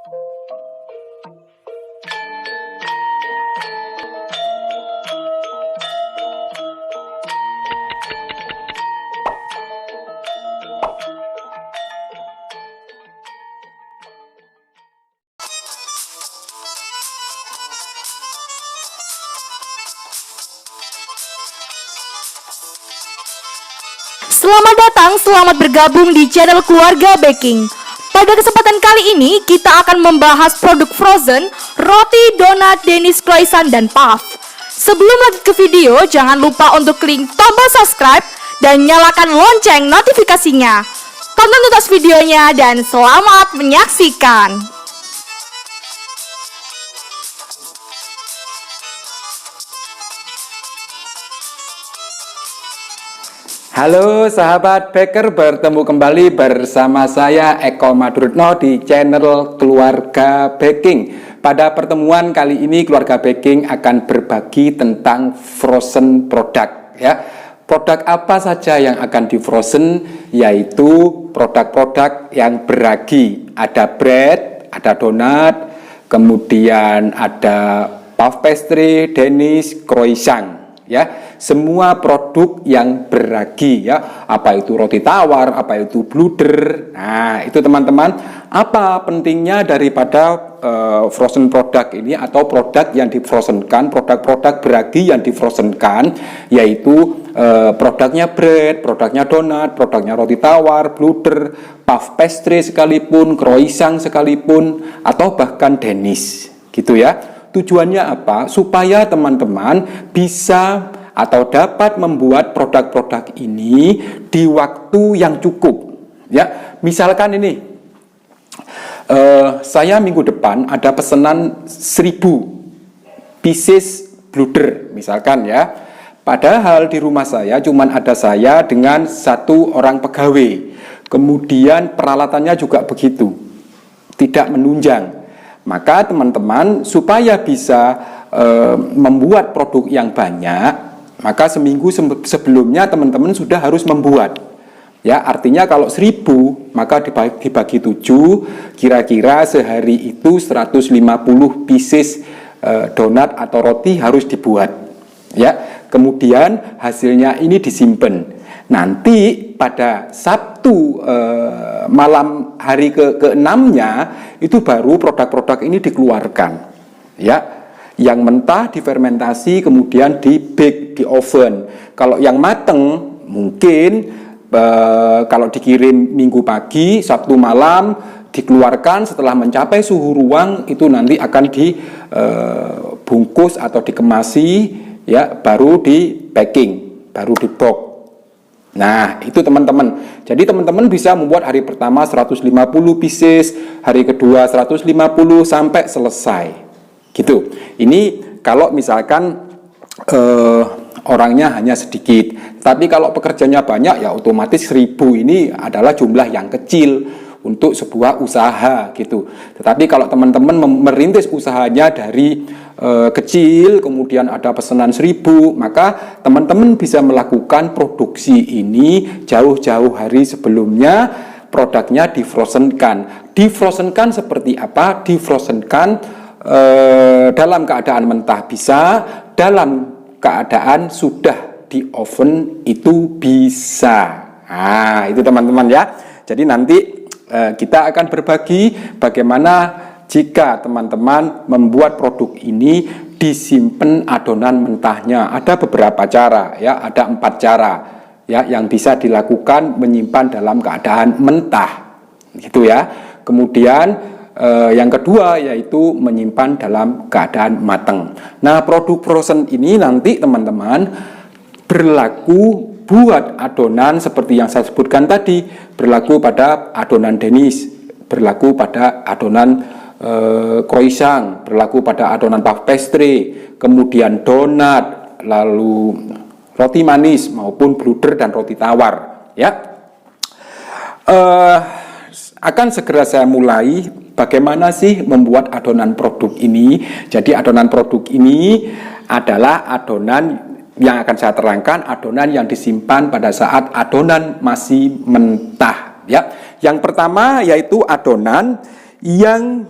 Selamat datang, selamat bergabung di channel Keluarga Baking. Pada kesempatan kali ini kita akan membahas produk frozen, roti, donat, Danish croissant, dan puff. Sebelum lanjut ke video, jangan lupa untuk klik tombol subscribe dan nyalakan lonceng notifikasinya. Tonton tuntas videonya dan selamat menyaksikan. Halo sahabat baker, bertemu kembali bersama saya Eko Madrutno di channel Keluarga Baking. Pada pertemuan kali ini Keluarga Baking akan berbagi tentang frozen product ya. Produk apa saja yang akan di frozen, yaitu produk-produk yang beragi. Ada bread, ada donat, kemudian ada puff pastry, Danish croissant. Ya, semua produk yang beragi ya, apa itu roti tawar, apa itu bluder. Nah, itu teman-teman, apa pentingnya daripada frozen product ini atau produk yang difrozenkan, produk-produk beragi yang difrozenkan, yaitu produknya bread, produknya donat, produknya roti tawar, bluder, puff pastry sekalipun, croissant sekalipun, atau bahkan Danish, gitu ya. Tujuannya apa? Supaya teman-teman bisa atau dapat membuat produk-produk ini di waktu yang cukup. Ya, misalkan ini, saya minggu depan ada pesanan 1000 pieces bluder, misalkan ya. Padahal di rumah saya cuma ada saya dengan 1 orang pegawai. Kemudian peralatannya juga begitu, tidak menunjang. Maka teman-teman supaya bisa membuat produk yang banyak, maka seminggu sebelumnya teman-teman sudah harus membuat. Ya, artinya kalau 1000 maka dibagi 7, kira-kira sehari itu 150 pieces donat atau roti harus dibuat. Ya, kemudian hasilnya ini disimpan. Nanti pada Sabtu malam hari ke-6-nya itu baru produk-produk ini dikeluarkan. Ya, yang mentah difermentasi kemudian di bake di oven. Kalau yang mateng mungkin kalau dikirim Minggu pagi, Sabtu malam dikeluarkan, setelah mencapai suhu ruang itu nanti akan dibungkus atau dikemasi ya, baru di packing, baru di box. Nah, itu teman-teman. Jadi teman-teman bisa membuat hari pertama 150 pieces, hari kedua 150 sampai selesai. Gitu. Ini kalau misalkan orangnya hanya sedikit. Tapi kalau pekerjanya banyak ya otomatis 1000 ini adalah jumlah yang kecil untuk sebuah usaha gitu. Tetapi kalau teman-teman merintis usahanya dari kecil, kemudian ada pesanan 1000, maka teman-teman bisa melakukan produksi ini jauh-jauh hari sebelumnya, produknya difrozenkan. Difrozenkan seperti apa? Difrozenkan dalam keadaan mentah bisa, dalam keadaan sudah di oven itu bisa. Nah, itu teman-teman ya. Jadi nanti kita akan berbagi bagaimana jika teman-teman membuat produk ini disimpan adonan mentahnya. Ada beberapa cara ya, ada 4 cara ya yang bisa dilakukan menyimpan dalam keadaan mentah, gitu ya. Kemudian yang kedua yaitu menyimpan dalam keadaan matang. Nah, produk frozen ini nanti teman-teman berlaku buat adonan seperti yang saya sebutkan tadi, berlaku pada adonan Danish, berlaku pada adonan croissant, berlaku pada adonan puff pastry, kemudian donat, lalu roti manis maupun bluder dan roti tawar ya. Akan segera saya mulai bagaimana sih membuat adonan produk ini. Jadi adonan produk ini adalah adonan yang akan saya terangkan, adonan yang disimpan pada saat adonan masih mentah ya. Yang pertama yaitu adonan yang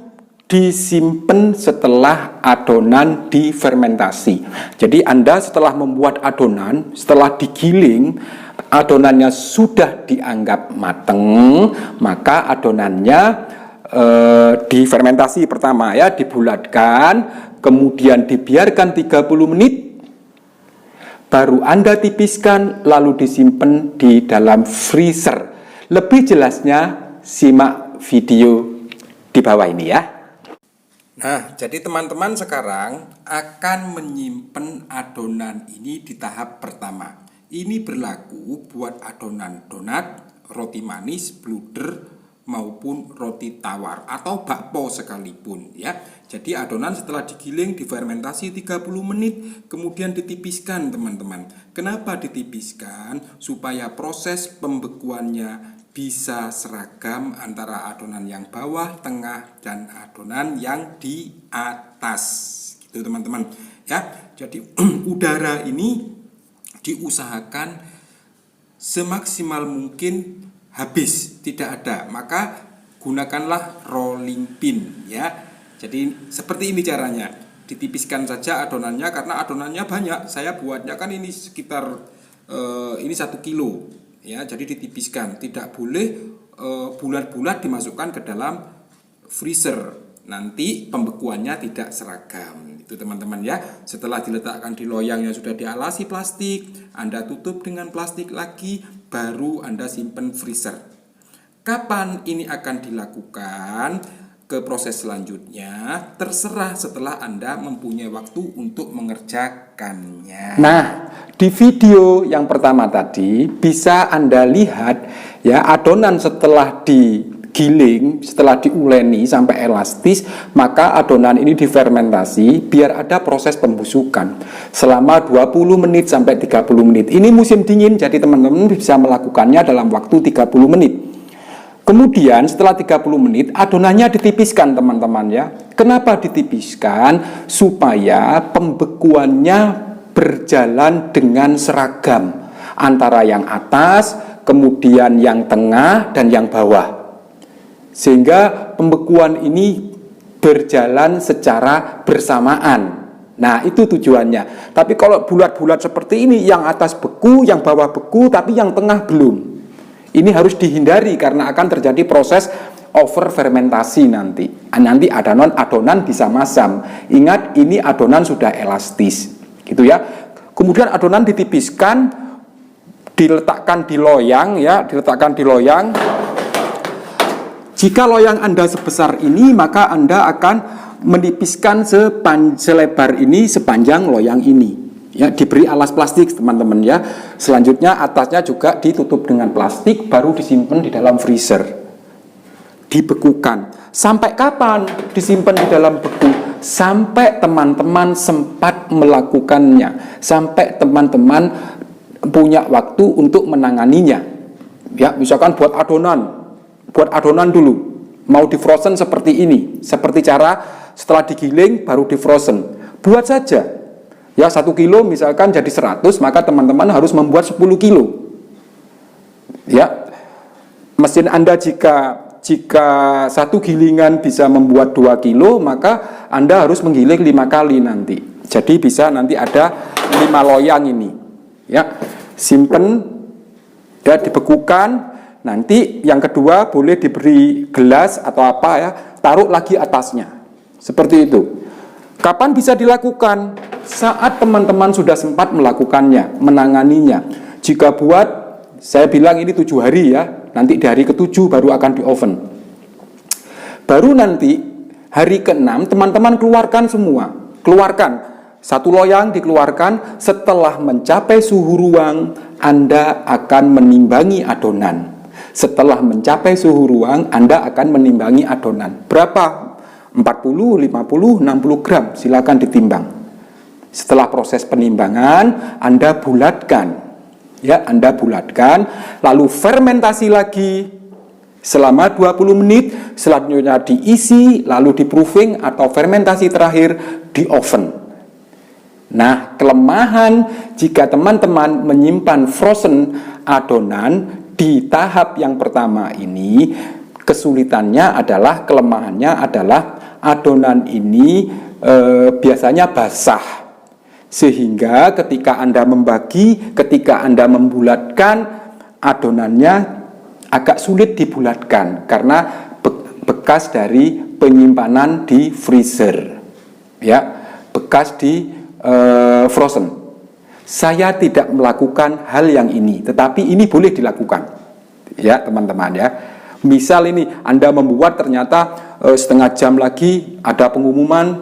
disimpan setelah adonan difermentasi. Jadi Anda setelah membuat adonan, setelah digiling, adonannya sudah dianggap mateng, maka adonannya difermentasi pertama ya, dibulatkan, kemudian dibiarkan 30 menit, baru Anda tipiskan, lalu disimpan di dalam freezer. Lebih jelasnya simak video di bawah ini ya. Nah, jadi teman-teman sekarang akan menyimpan adonan ini di tahap pertama. Ini berlaku buat adonan donat, roti manis, bluder, maupun roti tawar atau bakpo sekalipun ya. Jadi adonan setelah digiling, difermentasi 30 menit, kemudian ditipiskan teman-teman. Kenapa ditipiskan? Supaya proses pembekuannya bisa seragam antara adonan yang bawah, tengah, dan adonan yang di atas. Gitu teman-teman ya. Jadi udara ini diusahakan semaksimal mungkin habis, tidak ada. Maka gunakanlah rolling pin ya. Jadi seperti ini caranya. Ditipiskan saja adonannya karena adonannya banyak. Saya buatnya kan ini sekitar ini 1 kilo. Ya, jadi ditipiskan, tidak boleh bulat-bulat dimasukkan ke dalam freezer. Nanti pembekuannya tidak seragam. Itu teman-teman ya. Setelah diletakkan di loyang yang sudah dialasi plastik, Anda tutup dengan plastik lagi, baru Anda simpan freezer. Kapan ini akan dilakukan? Ke proses selanjutnya terserah setelah Anda mempunyai waktu untuk mengerjakannya. Nah, di video yang pertama tadi bisa Anda lihat ya, adonan setelah digiling, setelah diuleni sampai elastis, maka adonan ini difermentasi biar ada proses pembusukan selama 20 menit sampai 30 menit. Ini musim dingin, jadi teman-teman bisa melakukannya dalam waktu 30 menit. Kemudian setelah 30 menit adonannya ditipiskan teman-teman ya. Kenapa ditipiskan? Supaya pembekuannya berjalan dengan seragam antara yang atas, kemudian yang tengah, dan yang bawah. Sehingga pembekuan ini berjalan secara bersamaan. Nah, itu tujuannya. Tapi kalau bulat-bulat seperti ini, yang atas beku, yang bawah beku, tapi yang tengah belum. Ini harus dihindari karena akan terjadi proses over fermentasi nanti. Nanti adonan bisa masam. Ingat, ini adonan sudah elastis, gitu ya. Kemudian adonan ditipiskan, diletakkan di loyang ya, diletakkan di loyang. Jika loyang Anda sebesar ini, maka Anda akan menipiskan selebar ini sepanjang loyang ini. Ya, diberi alas plastik teman-teman ya. Selanjutnya atasnya juga ditutup dengan plastik, baru disimpan di dalam freezer. Dibekukan. Sampai kapan disimpan di dalam beku? Sampai teman-teman sempat melakukannya. Sampai teman-teman punya waktu untuk menanganinya. Ya, misalkan buat adonan dulu. Mau di frozen seperti ini. Seperti cara setelah digiling baru di frozen. Buat saja. Ya, 1 kilo misalkan jadi 100, maka teman-teman harus membuat 10 kilo. Ya, mesin Anda jika 1 gilingan bisa membuat 2 kilo, maka Anda harus menggiling 5 kali nanti. Jadi bisa nanti ada 5 loyang ini. Ya, simpen, ya, dibekukan. Nanti yang kedua boleh diberi gelas atau apa ya, taruh lagi atasnya. Seperti itu. Kapan bisa dilakukan? Saat teman-teman sudah sempat melakukannya, menanganinya. Jika buat, saya bilang ini 7 hari ya, nanti di hari ke-7 baru akan di oven. Baru nanti hari ke-6 teman-teman keluarkan semua. Keluarkan, 1 loyang dikeluarkan. Setelah mencapai suhu ruang, Anda akan menimbangi adonan. Setelah mencapai suhu ruang, Anda akan menimbangi adonan. Berapa? 40, 50, 60 gram, silakan ditimbang. Setelah proses penimbangan, Anda bulatkan. Ya, Anda bulatkan, lalu fermentasi lagi selama 20 menit, selanjutnya diisi, lalu di proofing atau fermentasi terakhir di oven. Nah, kelemahan jika teman-teman menyimpan frozen adonan di tahap yang pertama ini, kesulitannya adalah, kelemahannya adalah adonan ini biasanya basah, sehingga ketika Anda membagi, ketika Anda membulatkan, adonannya agak sulit dibulatkan karena bekas dari penyimpanan di freezer, ya, bekas di frozen. Saya tidak melakukan hal yang ini, tetapi ini boleh dilakukan, ya teman-teman ya. Misal ini Anda membuat, ternyata setengah jam lagi ada pengumuman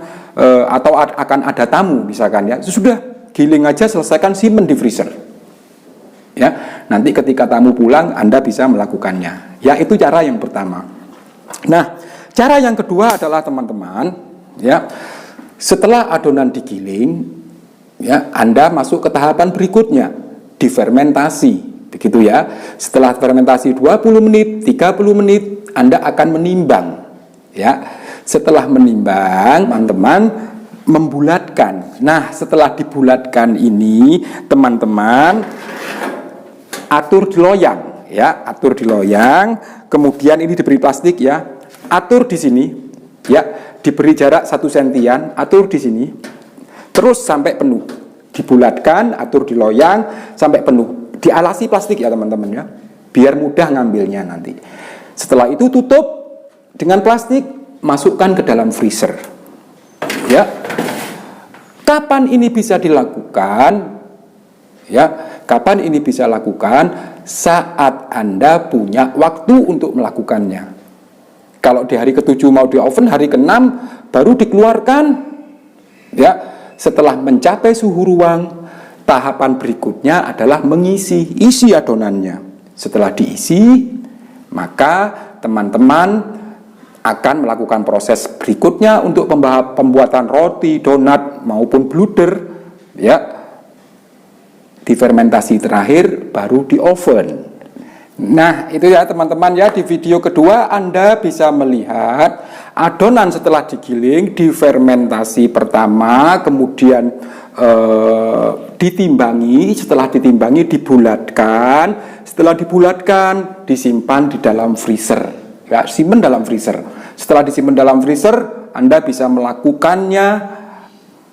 atau akan ada tamu misalkan ya, sudah giling aja, selesaikan, simpen di freezer. Ya, nanti ketika tamu pulang Anda bisa melakukannya. Ya, itu cara yang pertama. Nah, cara yang kedua adalah teman-teman, ya, setelah adonan digiling, ya, Anda masuk ke tahapan berikutnya, difermentasi. Begitu ya. Setelah fermentasi 20 menit, 30 menit, Anda akan menimbang. Ya. Setelah menimbang, teman-teman membulatkan. Nah, setelah dibulatkan ini, teman-teman atur di loyang, ya, atur di loyang. Kemudian ini diberi plastik ya. Atur di sini, ya, diberi jarak 1 sentian, atur di sini. Terus sampai penuh. Dibulatkan, atur di loyang sampai penuh. Dialasi plastik ya teman-teman ya, biar mudah ngambilnya nanti. Setelah itu tutup dengan plastik, masukkan ke dalam freezer. Ya. Kapan ini bisa dilakukan? Ya, kapan ini bisa lakukan? Saat Anda punya waktu untuk melakukannya. Kalau di hari ke-7 mau di oven, hari ke-6 baru dikeluarkan. Ya, setelah mencapai suhu ruang, tahapan berikutnya adalah isi adonannya. Setelah diisi, maka teman-teman akan melakukan proses berikutnya untuk pembuatan roti, donat maupun bluder, ya. Difermentasi terakhir baru di oven. Nah, itu ya teman-teman ya, di video kedua Anda bisa melihat adonan setelah digiling, difermentasi pertama, kemudian ditimbangi, setelah ditimbangi dibulatkan, setelah dibulatkan disimpan di dalam freezer, ya, simpan dalam freezer. Setelah disimpan dalam freezer, Anda bisa melakukannya,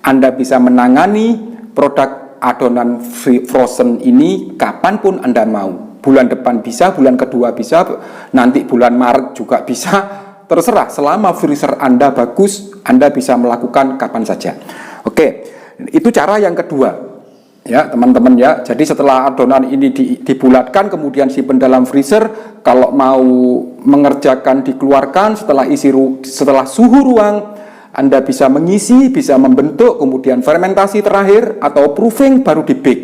Anda bisa menangani produk adonan frozen ini kapanpun Anda mau. Bulan depan bisa, bulan kedua bisa, nanti bulan Maret juga bisa, terserah. Selama freezer Anda bagus, Anda bisa melakukan kapan saja. Oke. Itu cara yang kedua, ya teman-teman ya. Jadi setelah adonan ini dibulatkan, kemudian simpan dalam freezer, kalau mau mengerjakan dikeluarkan setelah suhu ruang, Anda bisa mengisi, bisa membentuk, kemudian fermentasi terakhir atau proofing baru di bake.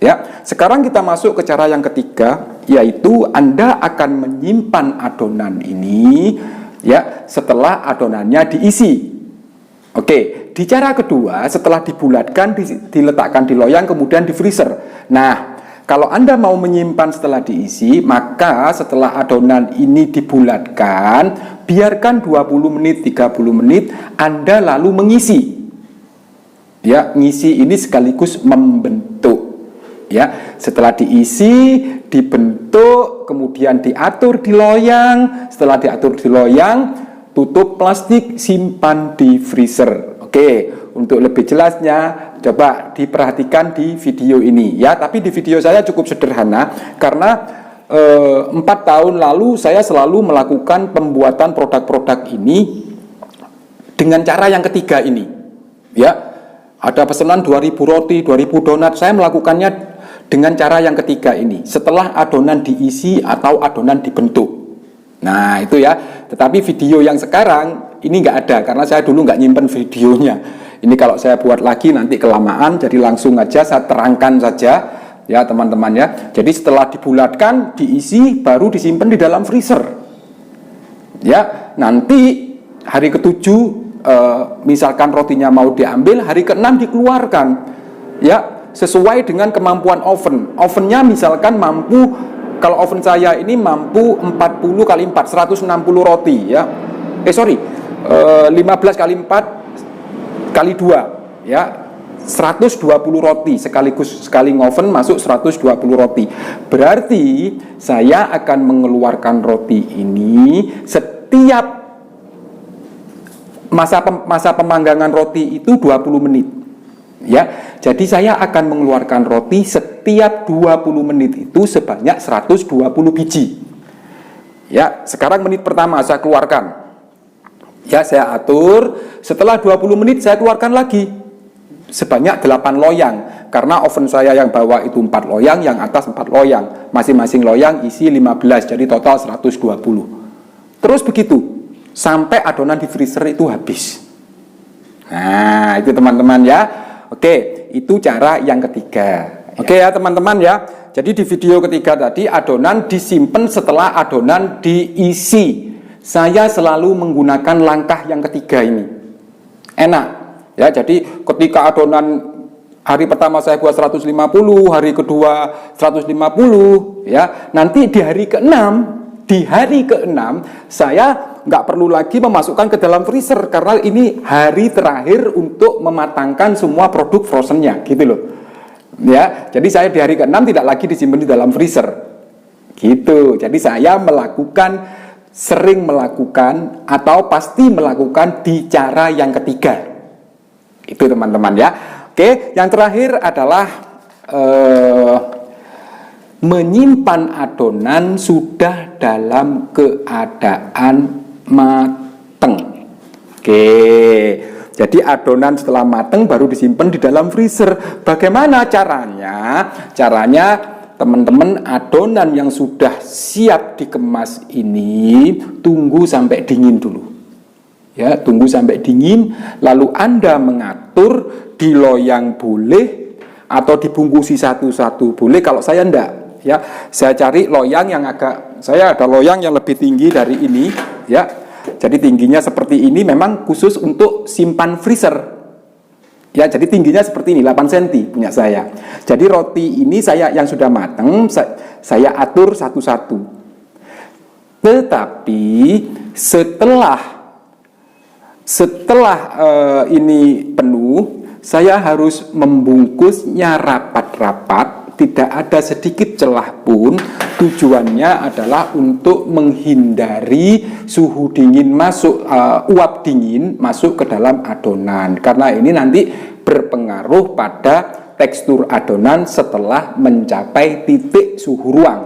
Ya, sekarang kita masuk ke cara yang ketiga, yaitu Anda akan menyimpan adonan ini, ya, setelah adonannya diisi. Oke, di cara kedua, setelah dibulatkan, diletakkan di loyang, kemudian di freezer. Nah, kalau Anda mau menyimpan setelah diisi, maka setelah adonan ini dibulatkan, biarkan 20 menit, 30 menit, Anda lalu mengisi. Ya, ngisi ini sekaligus membentuk. Ya, setelah diisi, dibentuk, kemudian diatur di loyang. Setelah diatur di loyang, tutup plastik, simpan di freezer. Oke, untuk lebih jelasnya coba diperhatikan di video ini ya. Tapi di video saya cukup sederhana karena 4 tahun lalu saya selalu melakukan pembuatan produk-produk ini dengan cara yang ketiga ini. Ya, ada pesanan 2000 roti, 2000 donat, saya melakukannya dengan cara yang ketiga ini. Setelah adonan diisi atau adonan dibentuk. Nah itu ya, tetapi video yang sekarang ini nggak ada karena saya dulu nggak nyimpen videonya. Ini kalau saya buat lagi nanti kelamaan, jadi langsung aja saya terangkan saja ya teman-teman ya. Jadi setelah dibulatkan, diisi, baru disimpan di dalam freezer. Ya, nanti hari ke-7 misalkan rotinya mau diambil, hari ke-6 dikeluarkan. Ya, sesuai dengan kemampuan oven. Ovennya misalkan mampu, kalau oven saya ini mampu 40 kali 4, 160 roti ya. 15 kali 4 kali 2 ya. 120 roti sekali ngoven masuk 120 roti. Berarti saya akan mengeluarkan roti ini setiap masa pemanggangan roti itu 20 menit. Ya, jadi saya akan mengeluarkan roti setiap 20 menit itu sebanyak 120 biji. Ya, sekarang menit pertama saya keluarkan. Ya, saya atur, setelah 20 menit saya keluarkan lagi sebanyak 8 loyang, karena oven saya yang bawah itu 4 loyang, yang atas 4 loyang, masing-masing loyang isi 15, jadi total 120. Terus begitu sampai adonan di freezer itu habis. Nah, itu teman-teman ya. Oke, itu cara yang ketiga. Oke ya teman-teman ya. Jadi di video ketiga tadi adonan disimpan setelah adonan diisi. Saya selalu menggunakan langkah yang ketiga ini. Enak. Ya, jadi ketika adonan hari pertama saya buat 150, hari kedua 150, ya, nanti di hari ke-6 saya nggak perlu lagi memasukkan ke dalam freezer karena ini hari terakhir untuk mematangkan semua produk frozennya, gitu loh. Ya, jadi saya di hari ke-6 tidak lagi disimpan di dalam freezer. Gitu. Jadi saya sering melakukan atau pasti melakukan di cara yang ketiga. Itu teman-teman ya. Oke, yang terakhir adalah menyimpan adonan sudah dalam keadaan mateng. Oke, jadi adonan setelah mateng baru disimpan di dalam freezer. Bagaimana caranya? Caranya teman-teman, adonan yang sudah siap dikemas ini tunggu sampai dingin dulu. Ya, tunggu sampai dingin, lalu Anda mengatur di loyang boleh atau dibungkusi satu-satu boleh. Kalau saya enggak, ya, saya cari loyang yang saya ada loyang yang lebih tinggi dari ini, ya. Jadi tingginya seperti ini memang khusus untuk simpan freezer. Ya, jadi tingginya seperti ini, 8 cm punya saya. Jadi roti ini yang sudah matang, saya atur satu-satu. Tetapi setelah ini penuh, saya harus membungkusnya rapat-rapat, tidak ada sedikit celah pun. Tujuannya adalah untuk menghindari suhu dingin uap dingin masuk ke dalam adonan, karena ini nanti berpengaruh pada tekstur adonan setelah mencapai titik suhu ruang.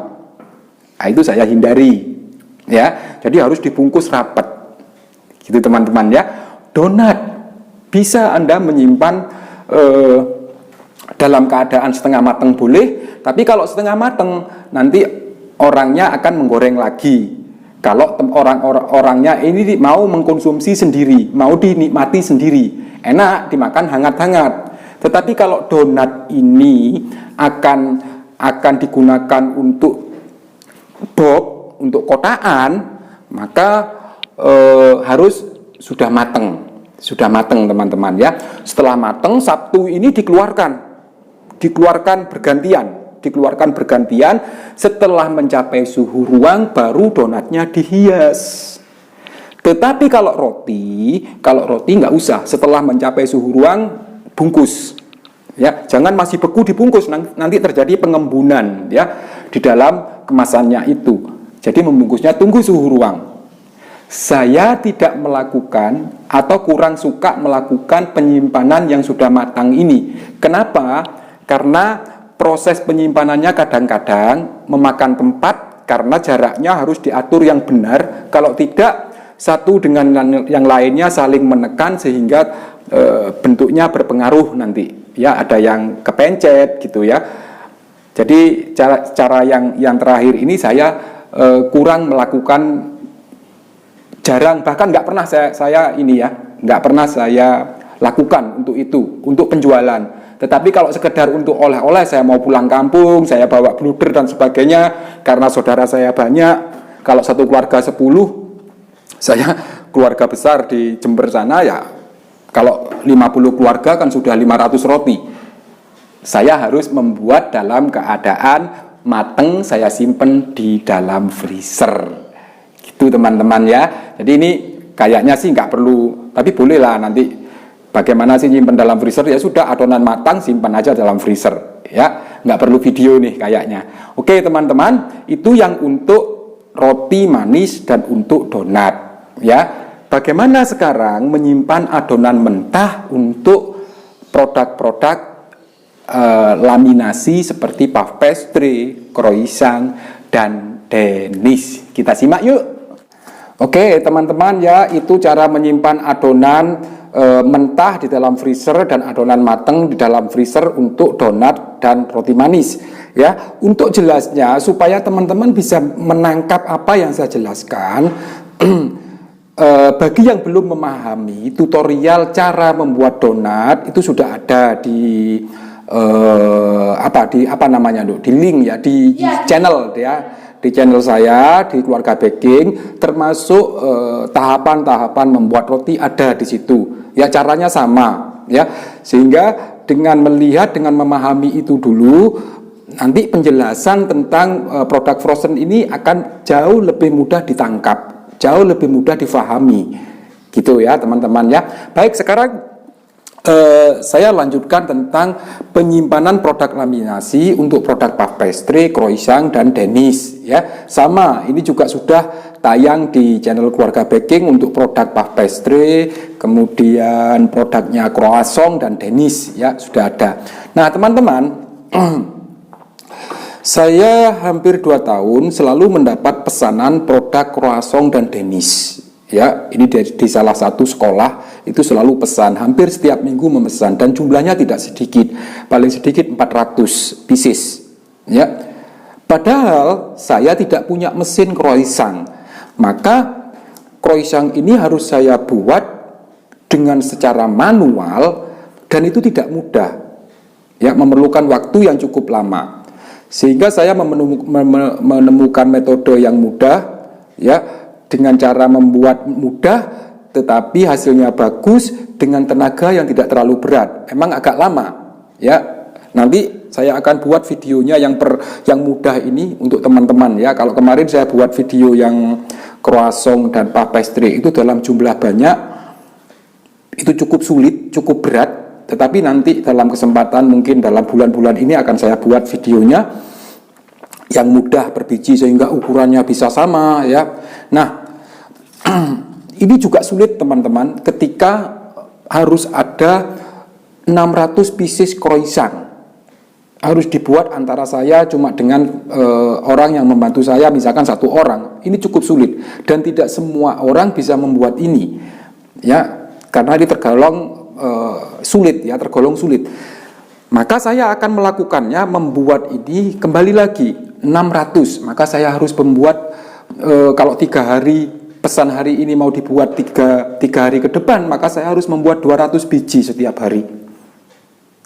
Nah, itu saya hindari, ya. Jadi harus dibungkus rapat. Gitu teman-teman ya. Donat bisa Anda menyimpan dalam keadaan setengah matang boleh, tapi kalau setengah matang nanti orangnya akan menggoreng lagi. Kalau orangnya ini mau mengkonsumsi sendiri, mau dinikmati sendiri, enak dimakan hangat-hangat. Tetapi kalau donat ini akan digunakan untuk box, untuk kotaan, maka harus sudah mateng teman-teman ya. Setelah mateng, Sabtu ini dikeluarkan bergantian. Setelah mencapai suhu ruang baru donatnya dihias. Tetapi kalau roti nggak usah, setelah mencapai suhu ruang bungkus. Ya, jangan masih beku dibungkus, nanti terjadi pengembunan ya di dalam kemasannya itu. Jadi membungkusnya tunggu suhu ruang. Saya tidak melakukan atau kurang suka melakukan penyimpanan yang sudah matang ini. Kenapa? Karena proses penyimpanannya kadang-kadang memakan tempat karena jaraknya harus diatur yang benar. Kalau tidak, satu dengan yang lainnya saling menekan sehingga bentuknya berpengaruh nanti. Ya, ada yang kepencet gitu ya. Jadi cara yang terakhir ini saya kurang melakukan. Jarang, bahkan nggak pernah nggak pernah saya lakukan untuk itu, untuk penjualan. Tetapi kalau sekedar untuk oleh-oleh, saya mau pulang kampung, saya bawa bluder dan sebagainya, karena saudara saya banyak, kalau satu keluarga 10, saya keluarga besar di Jember sana ya, kalau 50 keluarga kan sudah 500 roti. Saya harus membuat dalam keadaan mateng, saya simpen di dalam freezer. Itu teman-teman ya. Jadi ini kayaknya sih nggak perlu, tapi bolehlah nanti Bagaimana sih nyimpen dalam freezer? Ya sudah, adonan matang simpan aja dalam freezer, ya. Nggak perlu video nih kayaknya. Oke teman-teman, itu yang untuk roti manis dan untuk donat, ya. Bagaimana sekarang menyimpan adonan mentah untuk produk-produk laminasi seperti puff pastry, croissant, dan denies. Kita simak yuk. Oke teman-teman, ya, itu cara menyimpan adonan mentah di dalam freezer dan adonan matang di dalam freezer untuk donat dan roti manis. Ya, untuk jelasnya supaya teman-teman bisa menangkap apa yang saya jelaskan. Bagi yang belum memahami, tutorial cara membuat donat itu sudah ada di di link ya, di channel ya, di channel saya di Keluarga Baking, termasuk tahapan-tahapan membuat roti ada di situ. Ya, caranya sama ya. Sehingga dengan melihat, dengan memahami itu dulu, nanti penjelasan tentang produk frozen ini akan jauh lebih mudah ditangkap, jauh lebih mudah difahami. Gitu ya, teman-teman ya. Baik, sekarang saya lanjutkan tentang penyimpanan produk laminasi untuk produk puff pastry, croissant, dan denies ya. Sama, ini juga sudah tayang di channel Keluarga Baking untuk produk puff pastry, kemudian produknya croissant dan denies ya, sudah ada. Nah, teman-teman, saya hampir 2 tahun selalu mendapat pesanan produk croissant dan denies. Ya, ini di salah satu sekolah itu selalu pesan, hampir setiap minggu memesan, dan jumlahnya tidak sedikit, paling sedikit 400 pieces. Ya, padahal saya tidak punya mesin croissant, maka croissant ini harus saya buat dengan secara manual, dan itu tidak mudah. Ya, memerlukan waktu yang cukup lama, sehingga saya menemukan metode yang mudah, ya, dengan cara membuat mudah tetapi hasilnya bagus dengan tenaga yang tidak terlalu berat. Emang agak lama ya. Nanti saya akan buat videonya yang mudah ini untuk teman-teman ya. Kalau kemarin saya buat video yang croissant dan puff pastry itu dalam jumlah banyak, itu cukup sulit, cukup berat. Tetapi nanti dalam kesempatan mungkin dalam bulan-bulan ini akan saya buat videonya yang mudah berbiji sehingga ukurannya bisa sama ya. Nah, ini juga sulit teman-teman ketika harus ada 600 pieces croissant. Harus dibuat antara saya cuma dengan orang yang membantu saya, misalkan 1 orang. Ini cukup sulit dan tidak semua orang bisa membuat ini. Ya, karena ini tergolong sulit ya, tergolong sulit. Maka saya akan melakukannya, membuat ini kembali lagi 600. Maka saya harus membuat kalau 3 hari, pesan hari ini mau dibuat 3 hari ke depan, maka saya harus membuat 200 biji setiap hari.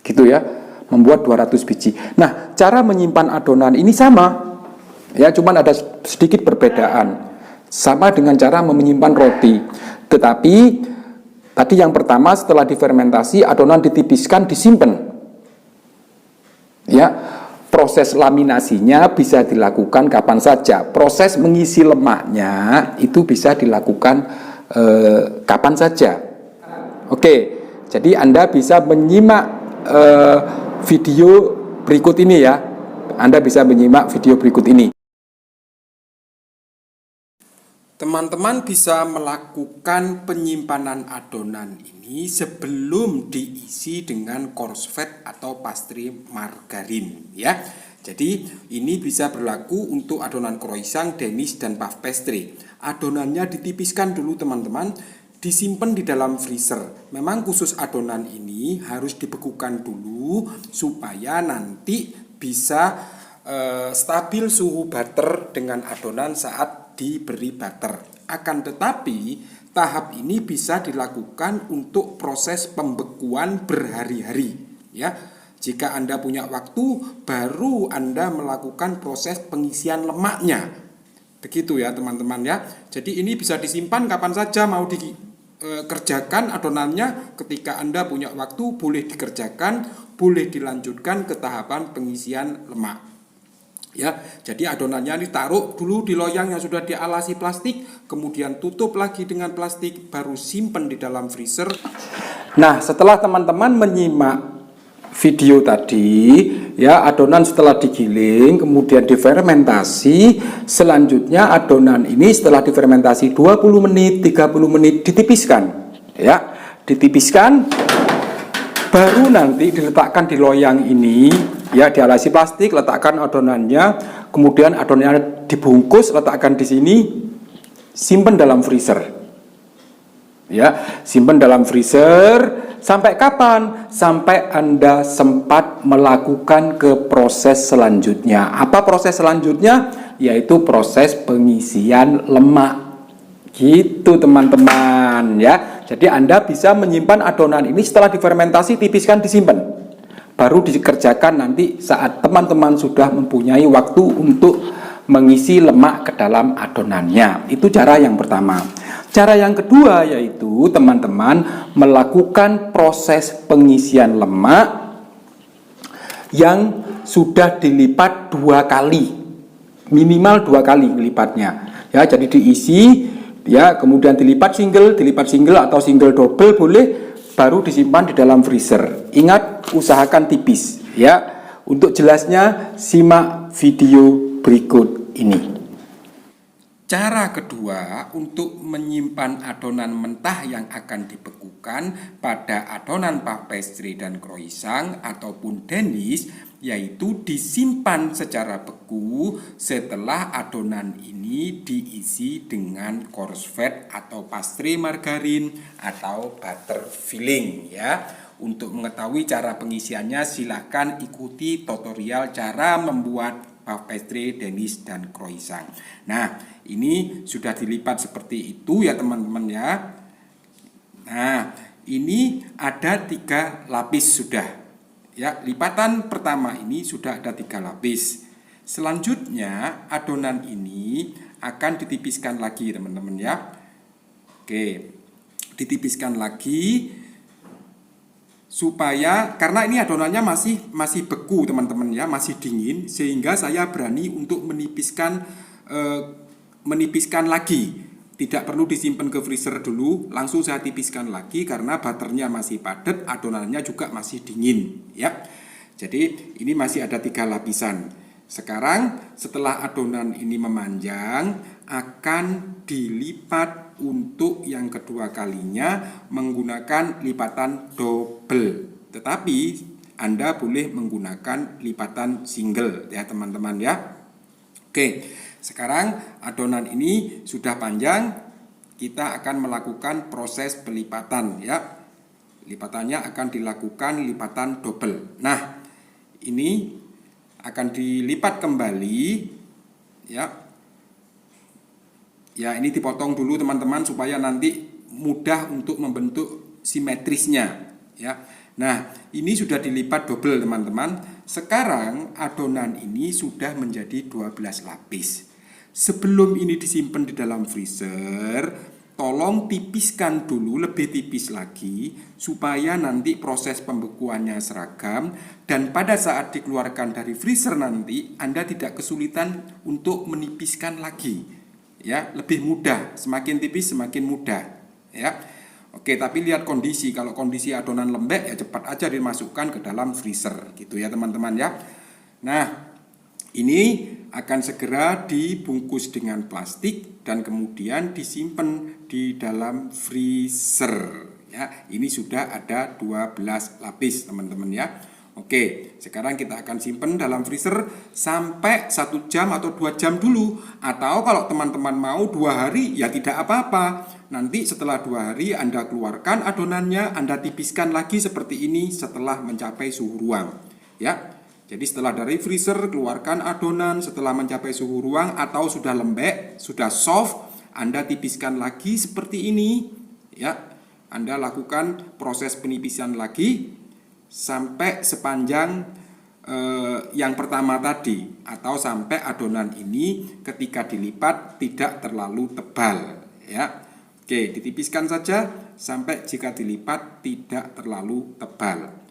Gitu ya, membuat 200 biji. Nah, cara menyimpan adonan ini sama. Ya, cuman ada sedikit perbedaan. Sama dengan cara menyimpan roti. Tetapi tadi yang pertama, setelah difermentasi, adonan ditipiskan, disimpan. Ya, proses laminasinya bisa dilakukan kapan saja. Proses mengisi lemaknya itu bisa dilakukan kapan saja. Oke, jadi Anda bisa menyimak video berikut ini ya. Anda bisa menyimak video berikut ini. Teman-teman bisa melakukan penyimpanan adonan ini sebelum diisi dengan corsfet atau pastry margarin ya. Jadi ini bisa berlaku untuk adonan croissant, denies, dan puff pastry. Adonannya ditipiskan dulu teman-teman, disimpan di dalam freezer. Memang khusus adonan ini harus dibekukan dulu supaya nanti bisa stabil suhu butter dengan adonan saat diberi butter. Akan tetapi tahap ini bisa dilakukan untuk proses pembekuan berhari-hari ya. Jika Anda punya waktu, baru Anda melakukan proses pengisian lemaknya. Begitu ya teman-teman ya. Jadi ini bisa disimpan kapan saja mau dikerjakan adonannya. Ketika Anda punya waktu boleh dikerjakan, boleh dilanjutkan ke tahapan pengisian lemak. Ya, jadi adonannya ditaruh dulu di loyang yang sudah dialasi plastik, kemudian tutup lagi dengan plastik, baru simpan di dalam freezer. Nah, setelah teman-teman menyimak video tadi, ya, adonan setelah digiling kemudian difermentasi, selanjutnya adonan ini setelah difermentasi 20 menit, 30 menit ditipiskan, ya. Ditipiskan, baru nanti diletakkan di loyang ini, ya, dialasi plastik, letakkan adonannya, kemudian adonannya dibungkus, letakkan di sini, simpan dalam freezer. Ya, simpan dalam freezer sampai kapan? Sampai Anda sempat melakukan ke proses selanjutnya. Apa proses selanjutnya? Yaitu proses pengisian lemak. Gitu teman-teman, ya. Jadi Anda bisa menyimpan adonan ini setelah difermentasi, tipiskan, disimpan. Baru dikerjakan nanti saat teman-teman sudah mempunyai waktu untuk mengisi lemak ke dalam adonannya. Itu cara yang pertama. Cara yang kedua yaitu teman-teman melakukan proses pengisian lemak yang sudah dilipat 2 kali, minimal 2 kali lipatnya. Ya, jadi diisi, ya, kemudian dilipat single atau single double boleh, baru disimpan di dalam freezer. Ingat, usahakan tipis, ya. Untuk jelasnya simak video berikut ini. Cara kedua untuk menyimpan adonan mentah yang akan dibekukan pada adonan puff pastry dan croissant ataupun Danish, yaitu disimpan secara beku setelah adonan ini diisi dengan coarse fat atau pastry margarin atau butter filling, ya. Untuk mengetahui cara pengisiannya silahkan ikuti tutorial cara membuat puff pastry, Danish, dan croissant. Nah, ini sudah dilipat seperti itu ya teman-teman ya. Nah, ini ada 3 lapis sudah. Ya, lipatan pertama ini sudah ada 3 lapis. Selanjutnya adonan ini akan ditipiskan lagi teman-teman ya. Oke, ditipiskan lagi supaya, karena ini adonannya masih beku teman-teman ya, masih dingin, sehingga saya berani untuk menipiskan lagi. Tidak perlu disimpan ke freezer dulu, langsung saya tipiskan lagi karena butternya masih padat, adonannya juga masih dingin ya. Jadi ini masih ada 3 lapisan. Sekarang setelah adonan ini memanjang, akan dilipat untuk yang kedua kalinya menggunakan lipatan double. Tetapi Anda boleh menggunakan lipatan single ya teman-teman ya. Oke, sekarang adonan ini sudah panjang, kita akan melakukan proses pelipatan ya. Lipatannya akan dilakukan lipatan double. Nah, ini akan dilipat kembali ya. Ya, ini dipotong dulu teman-teman supaya nanti mudah untuk membentuk simetrisnya ya. Nah, ini sudah dilipat double teman-teman. Sekarang adonan ini sudah menjadi 12 lapis. Sebelum ini disimpan di dalam freezer, tolong tipiskan dulu, lebih tipis lagi supaya nanti proses pembekuannya seragam dan pada saat dikeluarkan dari freezer nanti Anda tidak kesulitan untuk menipiskan lagi. Ya, lebih mudah, semakin tipis semakin mudah ya. Oke, tapi lihat kondisi, kalau kondisi adonan lembek ya cepat aja dimasukkan ke dalam freezer gitu ya teman-teman ya. Nah, ini akan segera dibungkus dengan plastik dan kemudian disimpan di dalam freezer ya. Ini sudah ada 12 lapis teman-teman ya. Oke, sekarang kita akan simpan dalam freezer sampai 1 jam atau 2 jam dulu. Atau kalau teman-teman mau 2 hari ya tidak apa-apa. Nanti setelah 2 hari Anda keluarkan adonannya, Anda tipiskan lagi seperti ini setelah mencapai suhu ruang ya. Jadi setelah dari freezer keluarkan adonan setelah mencapai suhu ruang atau sudah lembek, sudah soft, Anda tipiskan lagi seperti ini ya. Anda lakukan proses penipisan lagi sampai sepanjang yang pertama tadi, atau sampai adonan ini ketika dilipat tidak terlalu tebal ya. Oke, ditipiskan saja sampai jika dilipat tidak terlalu tebal.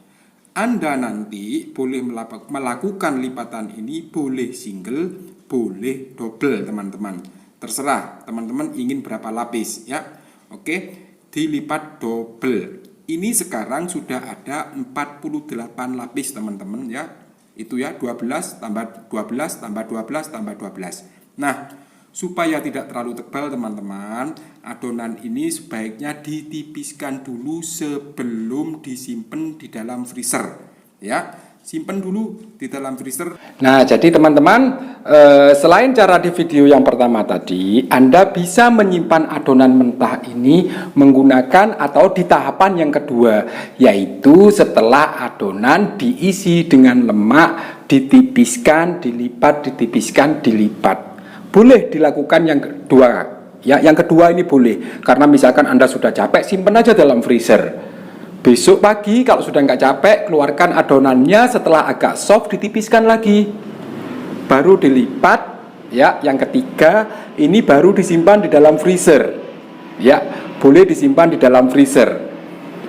Anda nanti boleh melakukan lipatan ini boleh single, boleh double teman-teman. Terserah teman-teman ingin berapa lapis ya. Oke, dilipat double. Ini sekarang sudah ada 48 lapis teman-teman ya. Itu ya 12 tambah 12 tambah 12 tambah 12. Nah, supaya tidak terlalu tebal teman-teman, adonan ini sebaiknya ditipiskan dulu sebelum disimpan di dalam freezer ya. Simpan dulu di dalam freezer. Nah, jadi teman-teman, selain cara di video yang pertama tadi, Anda bisa menyimpan adonan mentah ini menggunakan atau di tahapan yang kedua, yaitu setelah adonan diisi dengan lemak, ditipiskan, dilipat, ditipiskan, dilipat. Boleh dilakukan yang kedua. Ya, yang kedua ini boleh, karena misalkan Anda sudah capek, simpan aja dalam freezer. Besok pagi kalau sudah nggak capek, keluarkan adonannya, setelah agak soft ditipiskan lagi, baru dilipat. Ya, yang ketiga ini baru disimpan di dalam freezer. Ya, boleh disimpan di dalam freezer.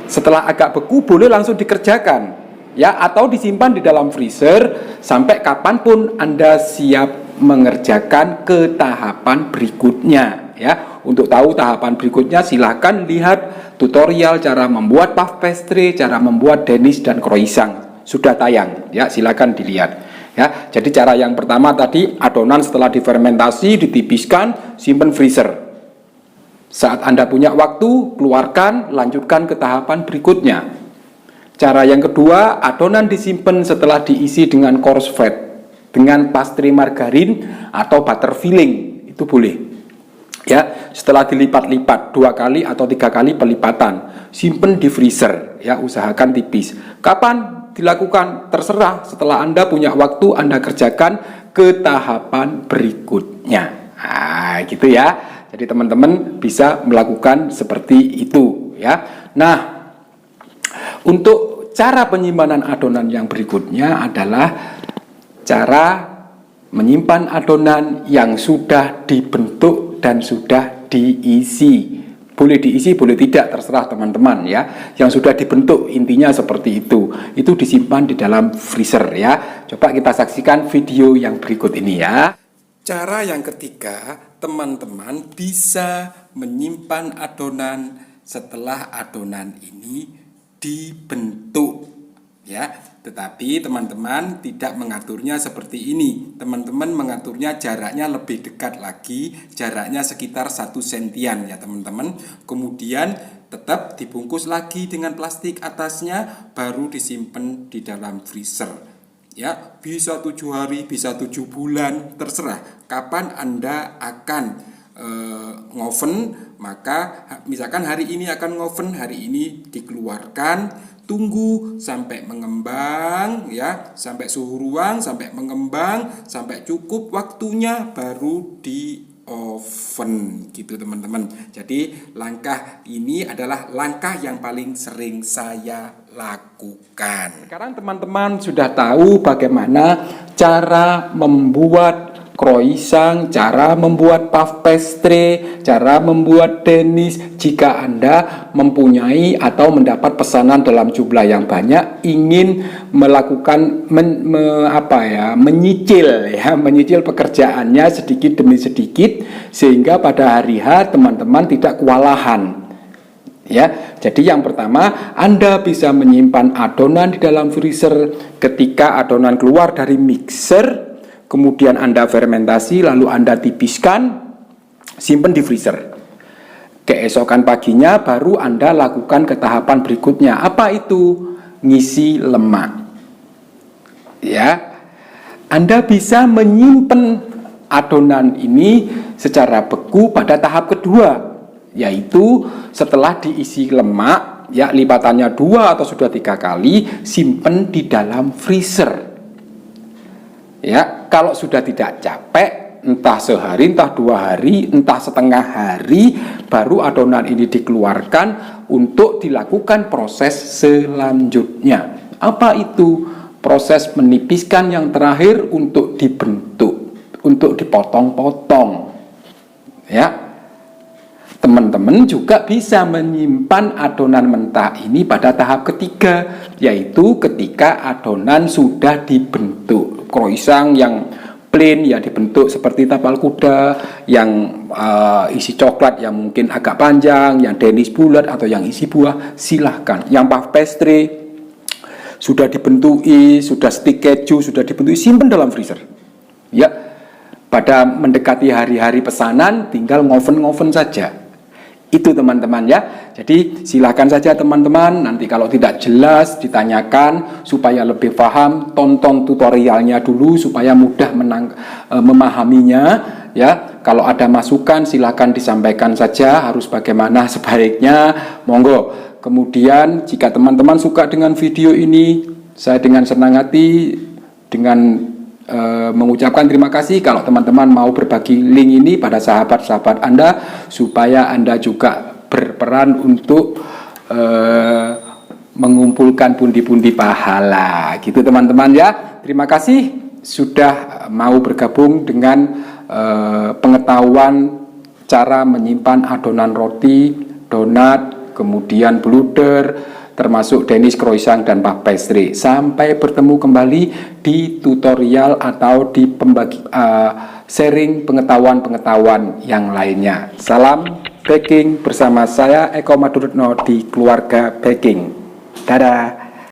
Setelah agak beku boleh langsung dikerjakan. Ya, atau disimpan di dalam freezer sampai kapanpun Anda siap mengerjakan ke tahapan berikutnya. Ya, untuk tahu tahapan berikutnya silahkan lihat tutorial cara membuat puff pastry, cara membuat Danish dan croissant. Sudah tayang, ya silakan dilihat. Ya, jadi cara yang pertama tadi, adonan setelah difermentasi ditipiskan, simpan freezer. Saat Anda punya waktu, keluarkan, lanjutkan ke tahapan berikutnya. Cara yang kedua, adonan disimpan setelah diisi dengan coarse fat, dengan pastry margarin atau butter filling, itu boleh. Ya, setelah dilipat-lipat 2 kali atau 3 kali pelipatan, simpen di freezer. Ya, usahakan tipis. Kapan dilakukan? Terserah. Setelah Anda punya waktu, Anda kerjakan ke tahapan berikutnya. Nah, gitu ya. Jadi teman-teman bisa melakukan seperti itu. Ya. Nah, untuk cara penyimpanan adonan yang berikutnya adalah cara menyimpan adonan yang sudah dibentuk dan sudah diisi. Boleh diisi, boleh tidak, terserah teman-teman ya. Yang sudah dibentuk, intinya seperti itu. Itu disimpan di dalam freezer ya. Coba kita saksikan video yang berikut ini ya. Cara yang ketiga, teman-teman bisa menyimpan adonan setelah adonan ini dibentuk ya. Tetapi teman-teman tidak mengaturnya seperti ini. Teman-teman mengaturnya jaraknya lebih dekat lagi, jaraknya sekitar 1 sentian ya teman-teman. Kemudian tetap dibungkus lagi dengan plastik atasnya, baru disimpan di dalam freezer. Ya, bisa 7 hari, bisa 7 bulan, terserah kapan Anda akan ngoven. Maka misalkan hari ini akan ngoven, hari ini dikeluarkan, tunggu sampai mengembang ya, sampai suhu ruang sampai mengembang, sampai cukup waktunya baru di oven gitu teman-teman. Jadi langkah ini adalah langkah yang paling sering saya lakukan. Sekarang teman-teman sudah tahu bagaimana cara membuat croissant, cara membuat puff pastry, cara membuat Danish. Jika Anda mempunyai atau mendapat pesanan dalam jumlah yang banyak, ingin melakukan menyicil pekerjaannya sedikit demi sedikit, sehingga pada hari H teman-teman tidak kewalahan. Ya, jadi yang pertama, Anda bisa menyimpan adonan di dalam freezer. Ketika adonan keluar dari mixer, kemudian Anda fermentasi, lalu Anda tipiskan, simpan di freezer. Keesokan paginya baru Anda lakukan ke tahapan berikutnya. Apa itu? Ngisi lemak. Ya, Anda bisa menyimpan adonan ini secara beku pada tahap kedua, yaitu setelah diisi lemak, ya lipatannya 2 atau sudah 3 kali, simpan di dalam freezer. Ya, kalau sudah tidak capek, entah sehari, entah 2 hari, entah setengah hari, baru adonan ini dikeluarkan untuk dilakukan proses selanjutnya. Apa itu? Proses menipiskan yang terakhir untuk dibentuk, untuk dipotong-potong. Ya, teman-teman juga bisa menyimpan adonan mentah ini pada tahap ketiga, yaitu ketika adonan sudah dibentuk. Croissant yang plain ya dibentuk seperti tapal kuda, yang isi coklat yang mungkin agak panjang, yang Danish bulat atau yang isi buah, silahkan. Yang puff pastry sudah dibentuki, sudah stick keju sudah dibentuki, simpan dalam freezer. Ya, pada mendekati hari-hari pesanan tinggal ngoven saja. Itu teman-teman ya. Jadi silakan saja teman-teman, nanti kalau tidak jelas ditanyakan supaya lebih paham, tonton tutorialnya dulu supaya mudah memahaminya ya. Kalau ada masukan silakan disampaikan saja, harus bagaimana sebaiknya, monggo. Kemudian jika teman-teman suka dengan video ini, saya dengan senang hati dengan mengucapkan terima kasih kalau teman-teman mau berbagi link ini pada sahabat-sahabat Anda supaya Anda juga berperan untuk mengumpulkan pundi-pundi pahala gitu teman-teman ya. Terima kasih sudah mau bergabung dengan pengetahuan cara menyimpan adonan roti, donat, kemudian bluder, termasuk Danish croissant dan puff pastry. Sampai bertemu kembali di tutorial atau di sharing pengetahuan-pengetahuan yang lainnya. Salam baking bersama saya Eko Madurutno di Keluarga Baking. Dadah.